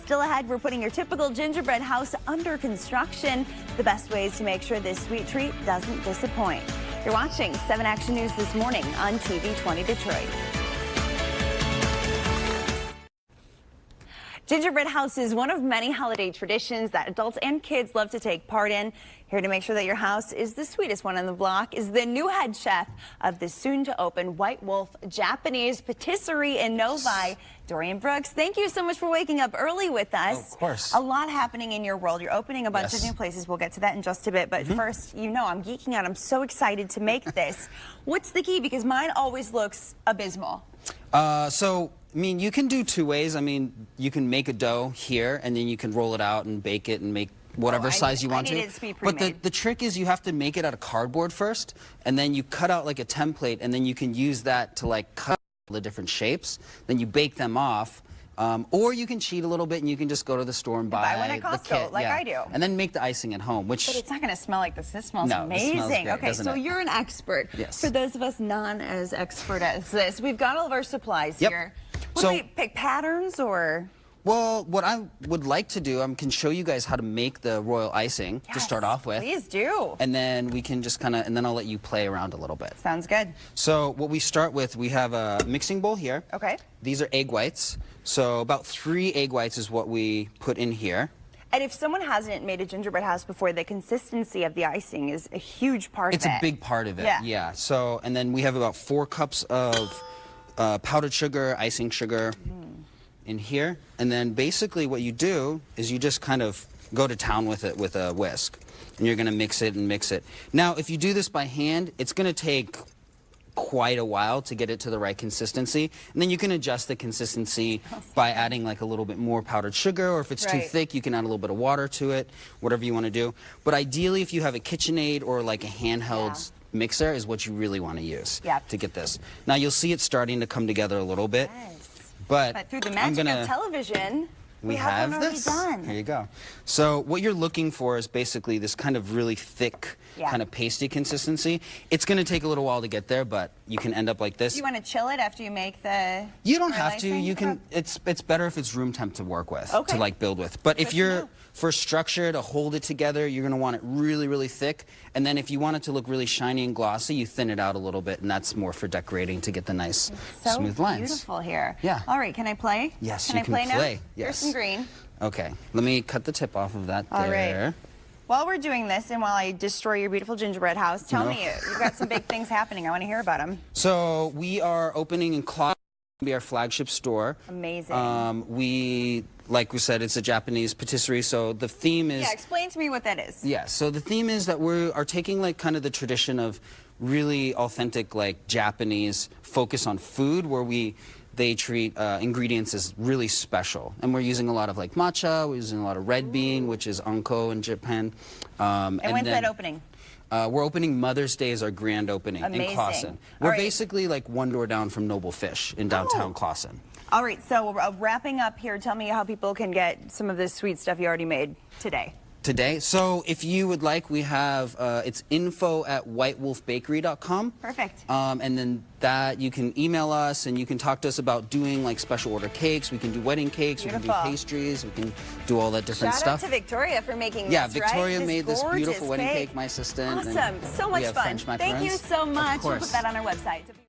Still ahead, we're putting your typical gingerbread house under construction. The best ways to make sure this sweet treat doesn't disappoint. You're watching 7 Action News this morning on TV 20 Detroit. Gingerbread house is one of many holiday traditions that adults and kids love to take part in. Here to make sure that your house is the sweetest one on the block is the new head chef of the soon-to-open White Wolf Japanese Patisserie in Novi, Doran. Thank you so much for waking up early with us. Oh, of course. A lot happening in your world. You're opening a bunch of new places. We'll get to that in just a bit. But first, you know I'm geeking out. I'm so excited to make this. What's the key? Because mine always looks abysmal. I mean, you can do 2 ways. I mean, you can make a dough here, and then you can roll it out and bake it and make whatever size you want to. But the trick is you have to make it out of cardboard first, and then you cut out like a template, and then you can use that to like cut the different shapes. Then you bake them off. Or you can cheat a little bit and you can just go to the store and buy one at Costco, the kit, like I do. And then make the icing at home, which... But it's not going to smell like this. This smells amazing. This smells great, okay, so you're an expert. Yes. For those of us not as expert as this, we've got all of our supplies here. What do we pick, patterns or... Well, what I would like to do, I can show you guys how to make the royal icing to start off with. Please do. And then we can just kind of, and then I'll let you play around a little bit. Sounds good. So what we start with, we have a mixing bowl here. Okay. These are egg whites. So about 3 egg whites is what we put in here. And if someone hasn't made a gingerbread house before, the consistency of the icing is a huge part of it. It's a big part of it, yeah. So, and then we have about 4 cups of powdered sugar, icing sugar in here. And then basically what you do is you just kind of go to town with it with a whisk. And you're going to mix it and mix it. Now, if you do this by hand, it's going to take quite a while to get it to the right consistency, and then you can adjust the consistency by adding like a little bit more powdered sugar, or if it's too thick you can add a little bit of water to it, whatever you want to do. But ideally, if you have a KitchenAid or like a handheld mixer is what you really want to use to get this. Now you'll see it starting to come together a little bit, but through the magic of television we have this. Done. Here you go. So what you're looking for is basically this kind of really thick, kind of pasty consistency. It's going to take a little while to get there, but you can end up like this. Do you want to chill it after you make the... You don't have to. You can. It's better if it's room temp to work with, to like build with. But if you're for structure to hold it together, you're going to want it really, really thick. And then if you want it to look really shiny and glossy, you thin it out a little bit, and that's more for decorating to get the nice, smooth lines. Beautiful here. Yeah. All right, can I play? Yes, you can play now? Yes. Here's some green. Okay, let me cut the tip off of that there. All right. While we're doing this, and while I destroy your beautiful gingerbread house, tell me, you've got some big things happening. I want to hear about them. So we are opening in Clawson, be our flagship store. Amazing. Like we said, it's a Japanese patisserie, so the theme is... Yeah, explain to me what that is. Yeah, so the theme is that we are taking like kind of the tradition of really authentic like Japanese focus on food, where they treat ingredients as really special. And we're using a lot of like matcha, we're using a lot of red bean, which is anko in Japan. And when's that opening? We're opening Mother's Day as our grand opening in Clawson. We're basically like 1 door down from Noble Fish in downtown Clawson. All right, so wrapping up here, tell me how people can get some of this sweet stuff you already made today. So if you would like, we have, it's info@whitewolfbakery.com. Perfect. And then that you can email us and you can talk to us about doing like special order cakes. We can do wedding cakes, we can do pastries, we can do all that different stuff. Shout out to Victoria for making this, Yeah, Victoria made this beautiful wedding cake, my assistant. Awesome, so much fun. Thank you so much. Of course. We'll put that on our website.